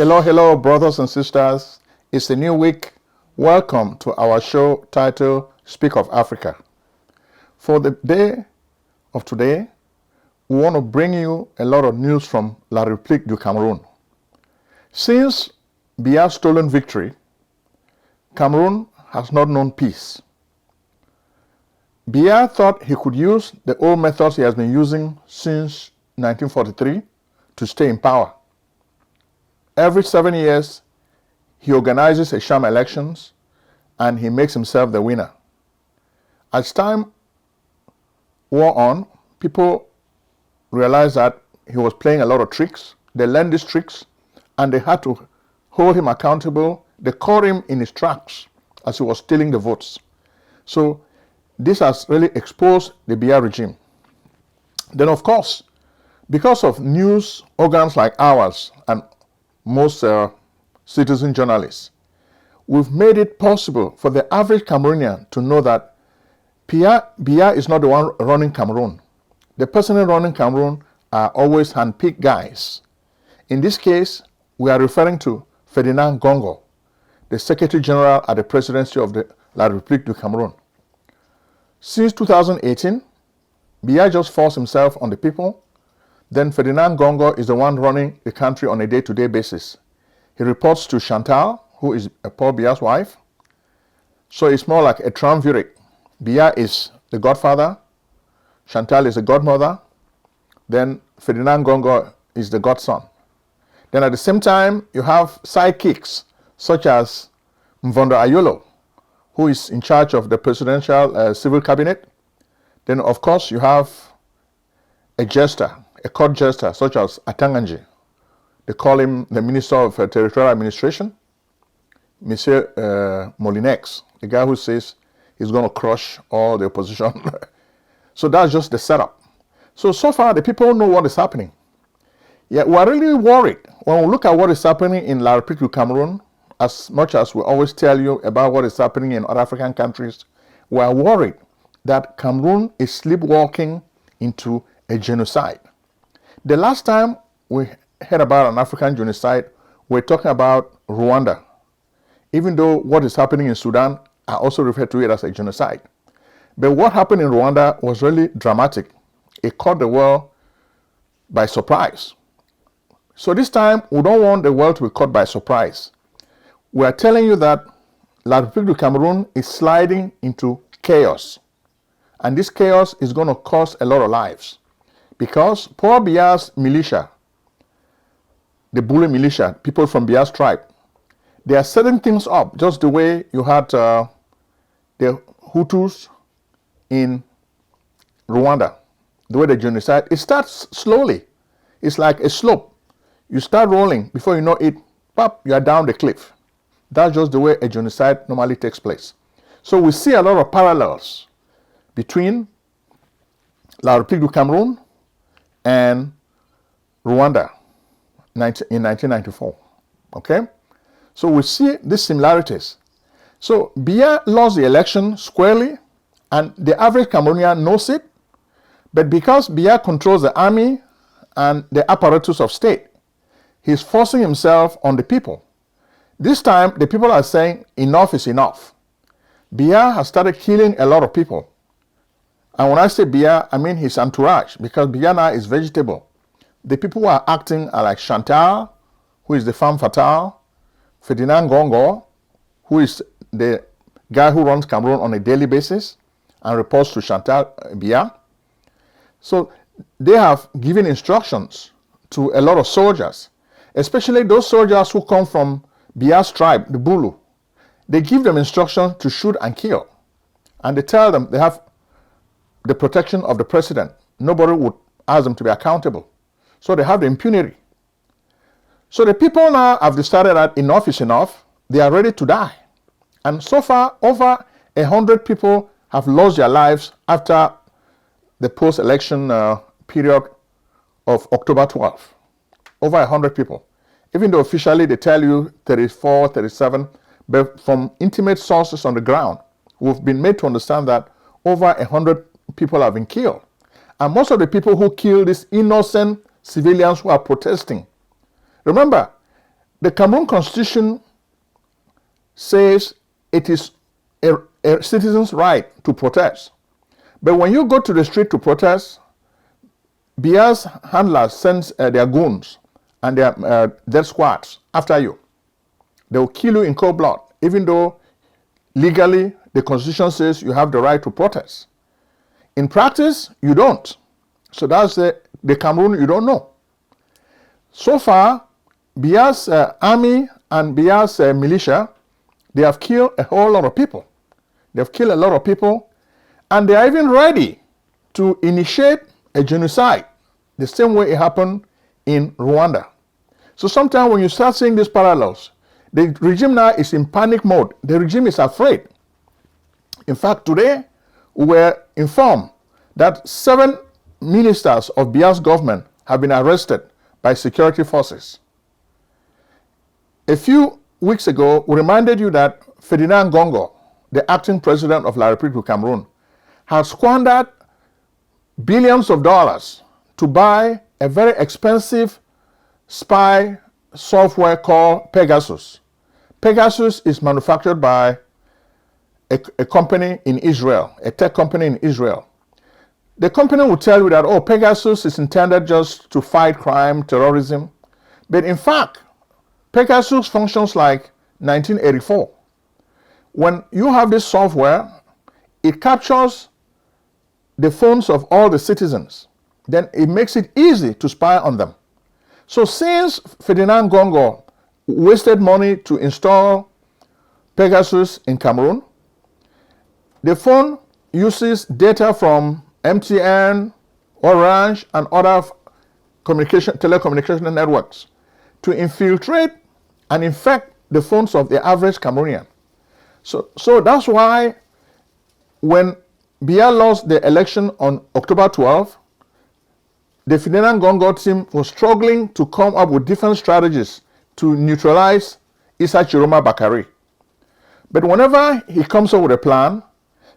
Hello, brothers and sisters. It's a new week. Welcome to our show titled Speak of Africa. For the day of today, we want to bring you a lot of news from La République du Cameroon. Since Biya's stolen victory, Cameroon has not known peace. Biya thought he could use the old methods he has been using since 1943 to stay in power. Every 7 years, he organizes a sham elections and he makes himself the winner. As time wore on, people realized that he was playing a lot of tricks. They learned these tricks and they had to hold him accountable. They caught him in his tracks as he was stealing the votes. So this has really exposed the Biya regime. Then of course, because of news organs like ours and most citizen journalists, we've made it possible for the average Cameroonian to know that Biya is not the one running Cameroon. The person running Cameroon are always hand-picked guys. In this case, we are referring to Ferdinand Gongo, the Secretary General at the Presidency of the La République du Cameroon. Since 2018, Biya just forced himself on the people. Then Ferdinand Gongo is the one running the country on a day-to-day basis. He reports to Chantal, who is Paul Biya's wife. So it's more like a triumvirate. Biya is the godfather, Chantal is the godmother, then Ferdinand Gongo is the godson. Then at the same time, you have sidekicks such as Mvondo Ayolo, who is in charge of the presidential civil cabinet. Then of course you have a jester, a court jester such as Atanganji. They call him the Minister of Territorial Administration, Monsieur Molinex, the guy who says he's going to crush all the opposition. So that's just the setup. So far the people know what is happening. Yet we're really worried when we look at what is happening in La République du Cameroon. As much as we always tell you about what is happening in other African countries, we are worried that Cameroon is sleepwalking into a genocide. The last time we heard about an African genocide, we're talking about Rwanda. Even though what is happening in Sudan, I also refer to it as a genocide. But what happened in Rwanda was really dramatic. It caught the world by surprise. So this time, we don't want the world to be caught by surprise. We are telling you that La République du Cameroon is sliding into chaos. And this chaos is going to cost a lot of lives. Because Paul Biya's militia, the Bule militia, people from Biya's tribe, they are setting things up just the way you had the Hutus in Rwanda, the way the genocide. It starts slowly. It's like a slope. You start rolling, before you know it, pop, you are down the cliff. That's just the way a genocide normally takes place. So we see a lot of parallels between La République du Cameroon and Rwanda in 1994. Okay? So we see these similarities. So Biya lost the election squarely, and the average Cameroonian knows it. But because Biya controls the army and the apparatus of state, he's forcing himself on the people. This time, the people are saying enough is enough. Biya has started killing a lot of people. And when I say Biya, I mean his entourage, because Biya now is vegetable. The people who are acting are like Chantal, who is the femme fatale, Ferdinand Gongo, who is the guy who runs Cameroon on a daily basis and reports to Chantal Biya. So they have given instructions to a lot of soldiers, especially those soldiers who come from Biya's tribe, the Bulu. They give them instructions to shoot and kill. And they tell them they have the protection of the president. Nobody would ask them to be accountable. So they have the impunity. So the people now have decided that enough is enough. They are ready to die. And so far, over 100 people have lost their lives after the post-election period of October 12th. Over 100 people. Even though officially they tell you 34, 37, but from intimate sources on the ground, we've been made to understand that over 100 people have been killed. And most of the people who killed these innocent civilians who are protesting. Remember, the Cameroon Constitution says it is a citizen's right to protest. But when you go to the street to protest, Biya's handlers send their goons and their death squads after you. They will kill you in cold blood, even though legally the Constitution says you have the right to protest. In practice, you don't. So that's the Cameroon you don't know. So far, Biya's army and Biya's militia, they have killed a whole lot of people. They've killed a lot of people, and they are even ready to initiate a genocide, the same way it happened in Rwanda. So sometimes when you start seeing these parallels, the regime now is in panic mode. The regime is afraid. In fact, today, we were informed that 7 ministers of Biya's government have been arrested by security forces. A few weeks ago, we reminded you that Ferdinand Gongo, the acting president of La République du Cameroon, has squandered billions of dollars to buy a very expensive spy software called Pegasus. Pegasus is manufactured by a company in Israel, a tech company in Israel. The company will tell you that, oh, Pegasus is intended just to fight crime, terrorism. But in fact, Pegasus functions like 1984. When you have this software, it captures the phones of all the citizens. Then it makes it easy to spy on them. So since Ferdinand Gongo wasted money to install Pegasus in Cameroon, the phone uses data from MTN, Orange, and other telecommunication networks to infiltrate and infect the phones of the average Cameroonian. So that's why when Biya lost the election on October 12, the Ferdinand Gongo team was struggling to come up with different strategies to neutralize Issa Chiroma Bakary. But whenever he comes up with a plan,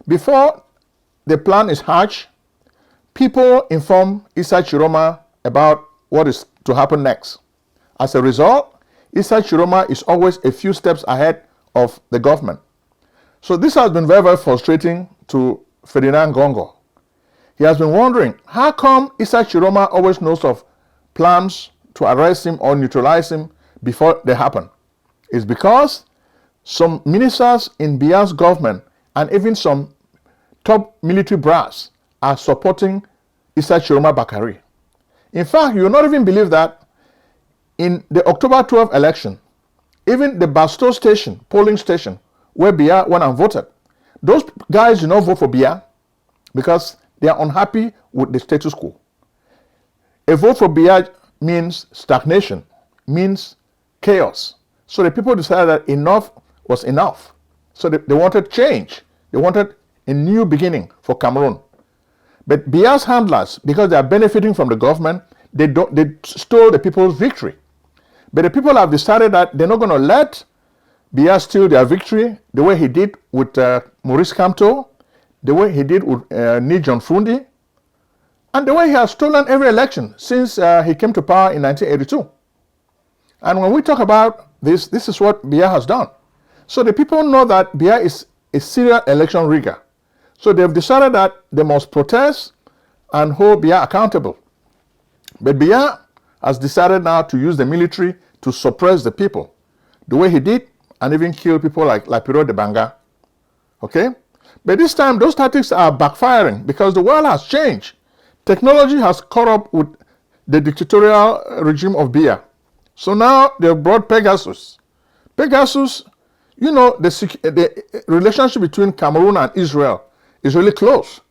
before the plan is hatched, people inform Issa Chiroma about what is to happen next. As a result, Issa Chiroma is always a few steps ahead of the government. So this has been very, very frustrating to Ferdinand Gongo. He has been wondering, how come Issa Chiroma always knows of plans to arrest him or neutralize him before they happen? It's because some ministers in Biya's government and even some top military brass are supporting Issa Chiroma Bakary. In fact, you will not even believe that in the October 12 election, even the Basto station, polling station, where Biya went and voted, those guys do not vote for Biya because they are unhappy with the status quo. A vote for Biya means stagnation, means chaos. So the people decided that enough was enough. So they wanted change. They wanted a new beginning for Cameroon. But Biya's handlers, because they are benefiting from the government, they stole the people's victory. But the people have decided that they're not going to let Biya steal their victory the way he did with Maurice Kamto, the way he did with Nijon Fundi, and the way he has stolen every election since he came to power in 1982. And when we talk about this, this is what Biya has done. So the people know that Biya is a serial election rigger. So they've decided that they must protest and hold Biya accountable. But Biya has decided now to use the military to suppress the people, the way he did, and even kill people like Lapiro de Banga. Okay? But this time, those tactics are backfiring because the world has changed. Technology has caught up with the dictatorial regime of Biya. So now they've brought Pegasus. Pegasus, you know, the relationship between Cameroon and Israel is really close.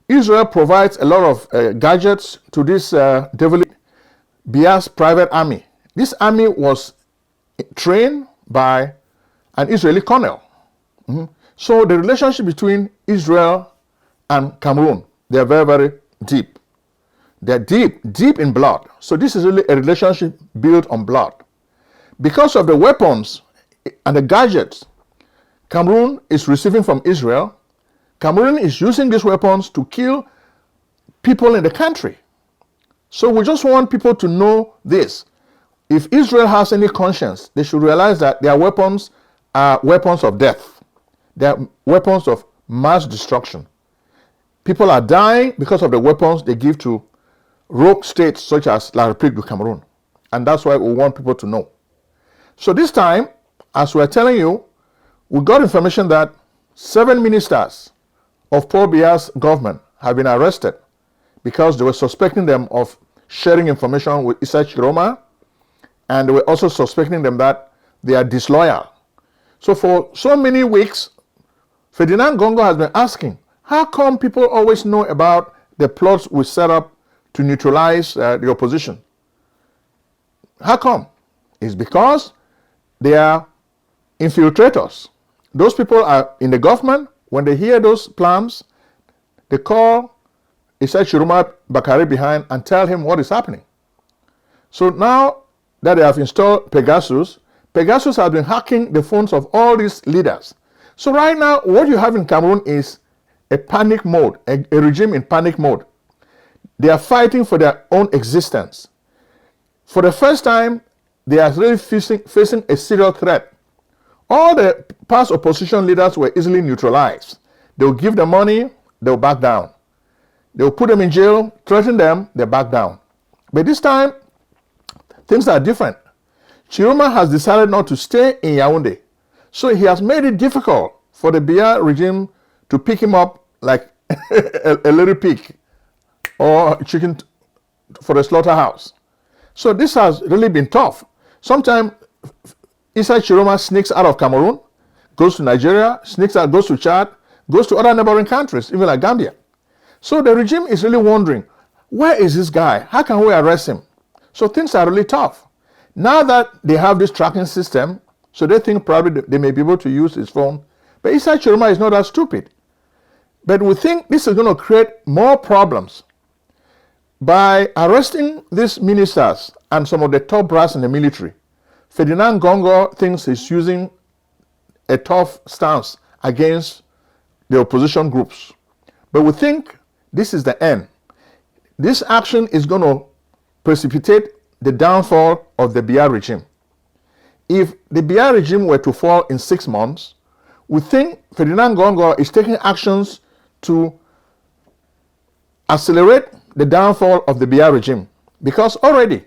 Israel provides a lot of gadgets to this devilish Biya's private army. This army was trained by an Israeli colonel. So the relationship between Israel and Cameroon, they are very, very deep. They're deep in blood. So this is really a relationship built on blood. Because of the weapons and the gadgets Cameroon is receiving from Israel, Cameroon is using these weapons to kill people in the country. So we just want people to know this. if Israel has any conscience, they should realize that their weapons are weapons of death. They are weapons of mass destruction. People are dying because of the weapons they give to rogue states such as La République du Cameroon. And that's why we want people to know. So this time, as we're telling you, we got information that 7 ministers of Paul Biya's government have been arrested because they were suspecting them of sharing information with Issa Chiroma, and they were also suspecting them that they are disloyal. So for so many weeks, Ferdinand Gongo has been asking, how come people always know about the plots we set up to neutralize the opposition? How come? It's because they are infiltrators. Those people are in the government. When they hear those plans, they call Issa Chiroma Bakare behind and tell him what is happening. So now that they have installed Pegasus, Pegasus has been hacking the phones of all these leaders. So right now, what you have in Cameroon is a panic mode, a regime in panic mode. They are fighting for their own existence. For the first time, they are really facing a serious threat. All the past opposition leaders were easily neutralized. They will give them money, they will back down. They will put them in jail, threaten them, they back down. But this time, things are different. Chiroma has decided not to stay in Yaoundé. So he has made it difficult for the Biya regime to pick him up like a little pig or chicken for the slaughterhouse. So this has really been tough. Sometimes Issa Chiroma sneaks out of Cameroon, goes to Nigeria, sneaks out, goes to Chad, goes to other neighboring countries, even like Gambia. So the regime is really wondering, where is this guy? How can we arrest him? So things are really tough. Now that they have this tracking system, so they think probably they may be able to use his phone. But Issa Chiroma is not that stupid. But we think this is going to create more problems. By arresting these ministers and some of the top brass in the military, Ferdinand Gongo thinks he's using a tough stance against the opposition groups. But we think this is the end. This action is going to precipitate the downfall of the Biya regime. If the Biya regime were to fall in 6 months, we think Ferdinand Gongo is taking actions to accelerate the downfall of the Biya regime. Because already,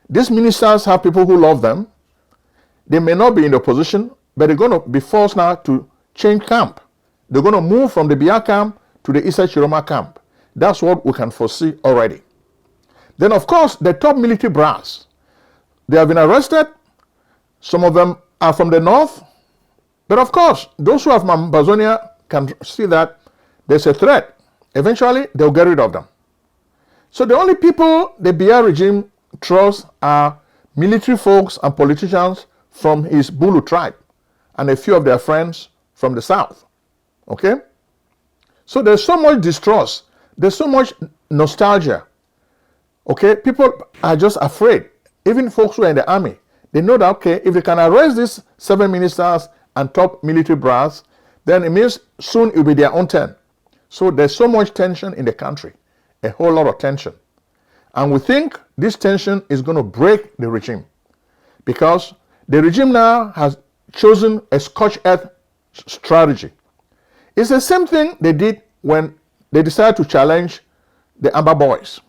these ministers have people who love them. They may not be in the opposition, but they're going to be forced now to change camp. They're going to move from the Biya camp to the Issa Chiroma camp. That's what we can foresee already. Then, of course, the top military brass, they have been arrested. Some of them are from the north. But of course, those who have Ambazonia can see that there's a threat. Eventually, they'll get rid of them. So the only people the Biya regime trusts are military folks and politicians from his Bulu tribe and a few of their friends from the south. Okay? So there's so much distrust. There's so much nostalgia. Okay? People are just afraid. Even folks who are in the army, they know that, okay, if they can arrest these 7 ministers and top military brass, then it means soon it will be their own turn. So there's so much tension in the country, a whole lot of tension. And we think this tension is going to break the regime because the regime now has chosen a scorched earth strategy. It's the same thing they did when they decided to challenge the Amba Boys.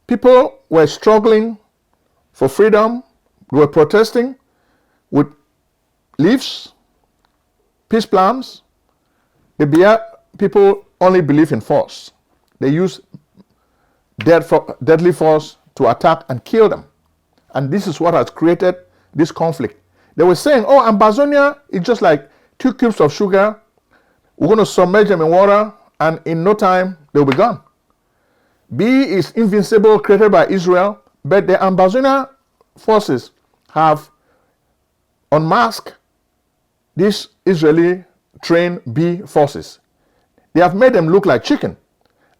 People were struggling for freedom. They were protesting with leaves, peace plans. The Biya people only believe in force. They use deadly force to attack and kill them. And this is what has created this conflict. They were saying, oh, Ambazonia is just like 2 cubes of sugar. We're going to submerge them in water, and in no time, they'll be gone. B is invincible, created by Israel, but the Ambazonia forces have unmasked these Israeli trained B forces. They have made them look like chicken.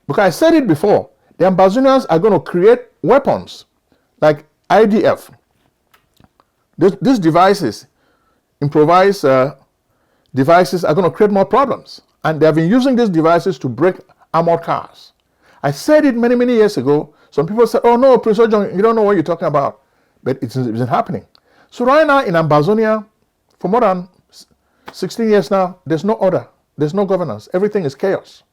Because I said it before, the Ambazonians are going to create weapons like IDF. These devices, improvised devices, are going to create more problems. And they have been using these devices to break armored cars. I said it many, many years ago. Some people said, oh no, Prince Ojong, you don't know what you're talking about. but it's been happening. So right now in Ambazonia, for more than 16 years now, there's no order, there's no governance, everything is chaos.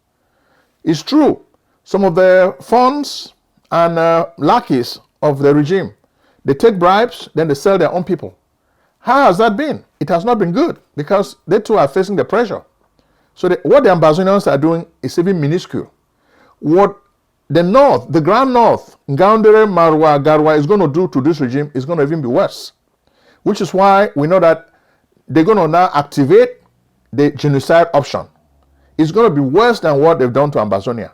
It's true, some of the funds and lackeys of the regime, they take bribes, then they sell their own people. How has that been? It has not been good because they too are facing the pressure. So what the Ambazonians are doing is even minuscule. What the North, the Grand North, Ngaoundere, Marwa, Garwa is going to do to this regime is going to even be worse. Which is why we know that they're going to now activate the genocide option. It's going to be worse than what they've done to Ambazonia.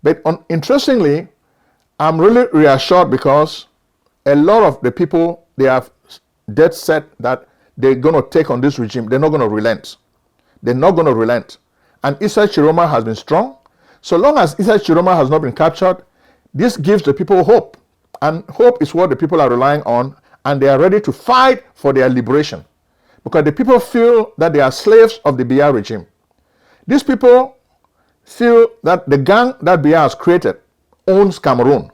But interestingly, I'm really reassured because a lot of the people, they have dead set that they're going to take on this regime. They're not going to relent. They're not going to relent. And Issa Chiroma has been strong. So long as Issa Chiroma has not been captured, this gives the people hope. And hope is what the people are relying on, and they are ready to fight for their liberation. Because the people feel that they are slaves of the Biya regime. These people feel that the gang that Biya has created owns Cameroon.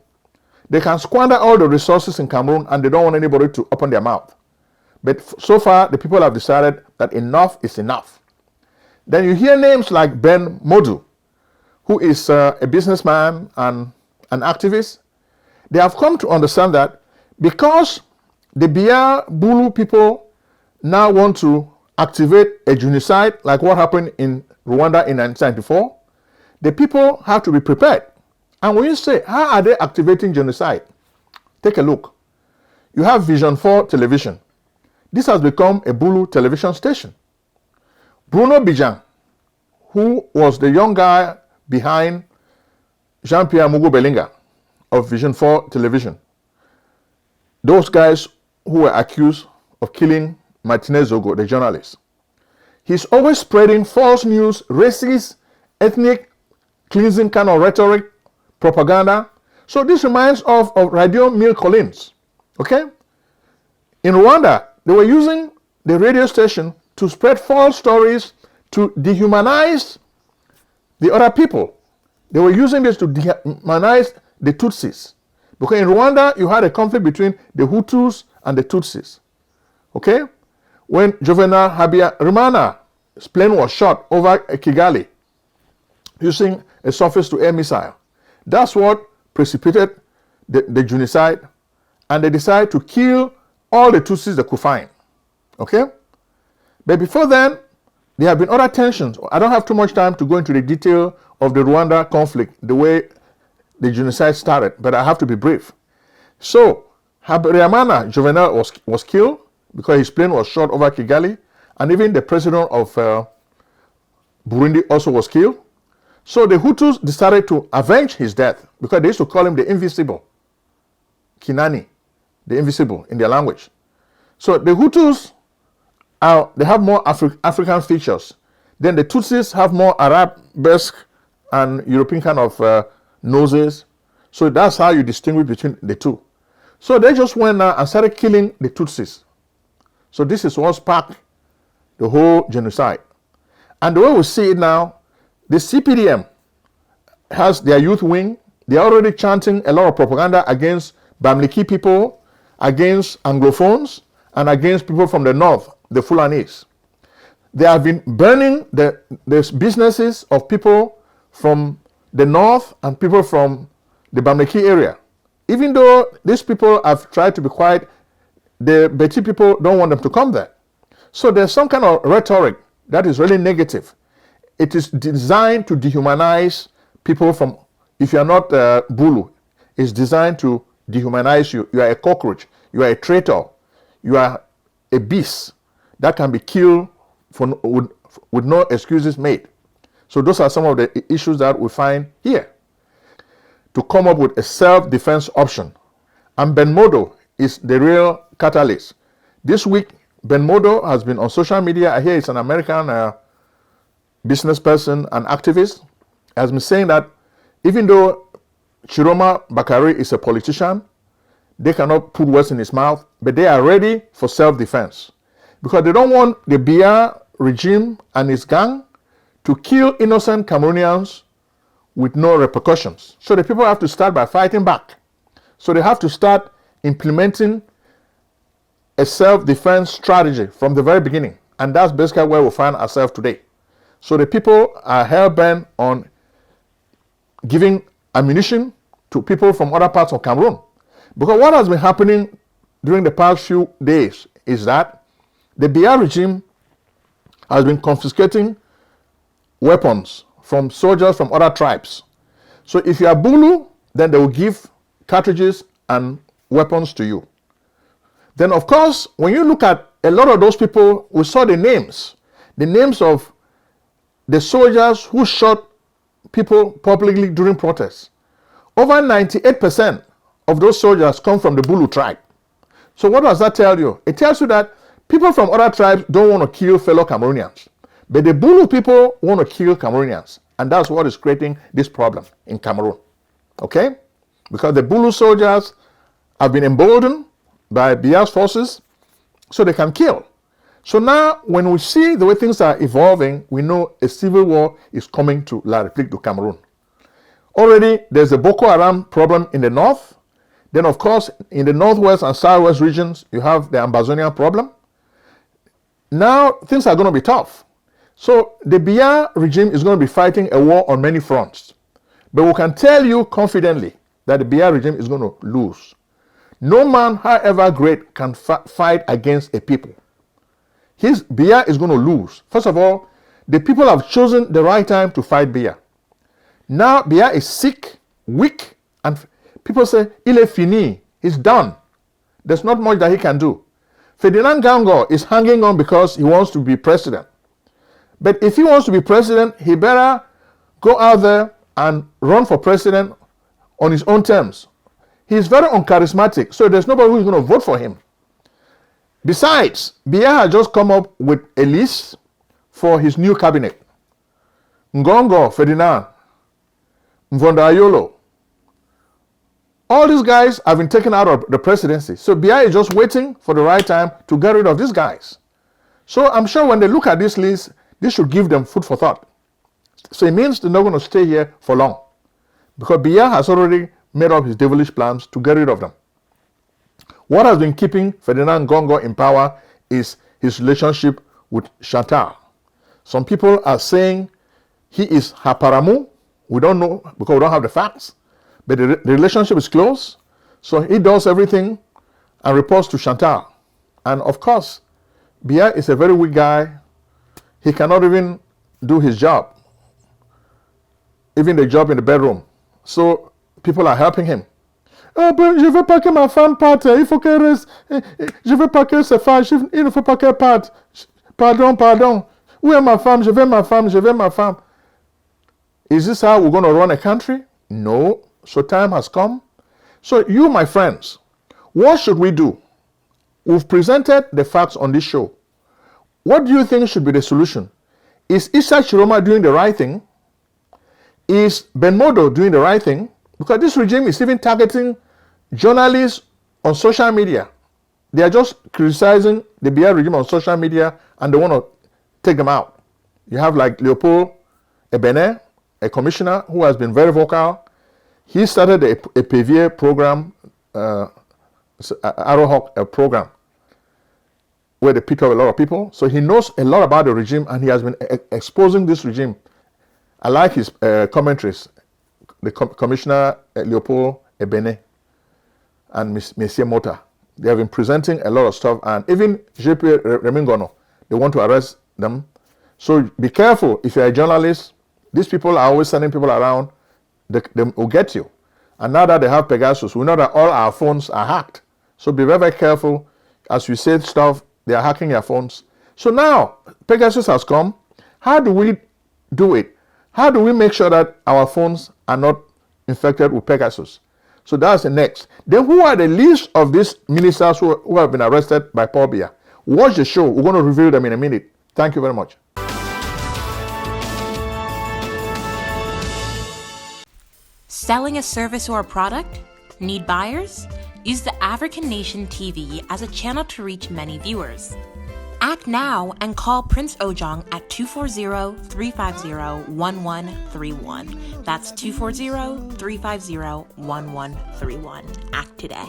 They can squander all the resources in Cameroon and they don't want anybody to open their mouth. But so far, the people have decided that enough is enough. Then you hear names like Ben Modu, who is a businessman and an activist. They have come to understand that because the Biya Bulu people now want to activate a genocide like what happened in Rwanda in 1994, the people have to be prepared. And when you say, how are they activating genocide? Take a look. You have Vision 4 television. This has become a Bulu television station. Bruno Bijan, who was the young guy behind Jean-Pierre Mugu Belinga of Vision 4 television, those guys who were accused of killing Martinez Zogo, the journalist. He's always spreading false news, racist, ethnic cleansing kind of rhetoric, propaganda. So this reminds of Radio Mille Collines. Okay? In Rwanda, they were using the radio station to spread false stories to dehumanize the other people. They were using this to dehumanize the Tutsis. Because in Rwanda, you had a conflict between the Hutus and the Tutsis. Okay? When Juvenal Habyarimana's plane was shot over Kigali using a surface-to-air missile, that's what precipitated the genocide, and they decided to kill all the Tutsis they could find. Okay? But before then, there have been other tensions. I don't have too much time to go into the detail of the Rwanda conflict, the way the genocide started, but I have to be brief. So, Habyarimana Juvenal was killed because his plane was shot over Kigali, and even the president of Burundi also was killed. So the Hutus decided to avenge his death because they used to call him the Invisible. Kinani, the Invisible in their language. So the Hutus, they have more African features. Then the Tutsis have more Arabesque and European kind of noses. So that's how you distinguish between the two. So they just went now and started killing the Tutsis. So this is what sparked the whole genocide. And the way we see it now, the CPDM has their youth wing. They are already chanting a lot of propaganda against Bamileke people, against Anglophones, and against people from the north, the Fulanis. They have been burning the businesses of people from the north and people from the Bamileke area. Even though these people have tried to be quiet, the Beti people don't want them to come there. So there's some kind of rhetoric that is really negative. It is designed to dehumanize people from, if you are not Bulu, it's designed to dehumanize you. You are a cockroach. You are a traitor. You are a beast that can be killed with no excuses made. So those are some of the issues that we find here. To come up with a self-defense option. And Ben Modo is the real catalyst. This week, Ben Modo has been on social media. I hear he's an American business person and activist. Has been saying that even though Chiroma Bakari is a politician, they cannot put words in his mouth, but they are ready for self-defense. Because they don't want the Biya regime and its gang to kill innocent Cameroonians with no repercussions. So the people have to start by fighting back. So they have to start implementing a self-defense strategy from the very beginning. And that's basically where we find ourselves today. So the people are hell-bent on giving ammunition to people from other parts of Cameroon. Because what has been happening during the past few days is that the Biya regime has been confiscating weapons from soldiers from other tribes. So if you are Bulu, then they will give cartridges and weapons to you. Then of course, when you look at a lot of those people, we saw the names of the soldiers who shot people publicly during protests. Over 98% of those soldiers come from the Bulu tribe. So what does that tell you? It tells you that people from other tribes don't want to kill fellow Cameroonians. But the Bulu people want to kill Cameroonians. And that's what is creating this problem in Cameroon. Okay? Because the Bulu soldiers have been emboldened by Biya's forces so they can kill. So now when we see the way things are evolving, we know a civil war is coming to La République du Cameroon. Already there's a Boko Haram problem in the north. Then of course in the northwest and southwest regions you have the Ambazonian problem. Now things are going to be tough. So the Biya regime is going to be fighting a war on many fronts. But we can tell you confidently that the Biya regime is going to lose. No man, however great, can fight against a people. His Biya is going to lose. First of all, the people have chosen the right time to fight Biya. Now Biya is sick, weak, and people say, il est fini, he's done. There's not much that he can do. Ferdinand Gango is hanging on because he wants to be president. But if he wants to be president, he better go out there and run for president on his own terms. He's very uncharismatic, so there's nobody who's going to vote for him. Besides, Biya has just come up with a list for his new cabinet. Ngongo, Ferdinand, Mvondayolo. All these guys have been taken out of the presidency. So Biya is just waiting for the right time to get rid of these guys. So I'm sure when they look at this list, this should give them food for thought. So it means they're not going to stay here for long. Because Biya has already made up his devilish plans to get rid of them. What has been keeping Ferdinand Ngongo in power is his relationship with Chantal. Some people are saying he is her paramour. We don't know because we don't have the facts. But the relationship is close. So he does everything and reports to Chantal. And of course, Biya is a very weak guy. He cannot even do his job. Even the job in the bedroom. So people are helping him. Oh, ben, je veux pas que ma femme parte. Il faut qu'elle reste. Je veux pas qu'elle se fâche. Il ne faut pas qu'elle parte. Pardon. Où est ma femme? Je veux ma femme. Is this how we're going to run a country? No. So time has come. So you, my friends, what should we do? We've presented the facts on this show. What do you think should be the solution? Is Issa Chiroma doing the right thing? Is Ben Modo doing the right thing? Because this regime is even targeting journalists on social media. They are just criticizing the Biya regime on social media and they want to take them out. You have like Leopold Ebene, a commissioner who has been very vocal. He started a PVA program, Arrowhawk program, where they picked up a lot of people. So he knows a lot about the regime and he has been exposing this regime. I like his commentaries. The Commissioner Leopold Ebene and Monsieur Mota. They have been presenting a lot of stuff, and even JP Remingono, they want to arrest them. So be careful if you're a journalist. These people are always sending people around. They will get you. And now that they have Pegasus, we know that all our phones are hacked. So be very, very careful. As you say stuff, they are hacking your phones. So now Pegasus has come. How do we do it? How do we make sure that our phones are not infected with Pegasus? So that's the next. Then who are the list of these ministers who have been arrested by Paul Biya? Watch the show. We're going to reveal them in a minute. Thank you very much. Selling a service or a product? Need buyers? Use the African Nation TV as a channel to reach many viewers. Act now and call Prince Ojong at 240-350-1131. That's 240-350-1131. Act today.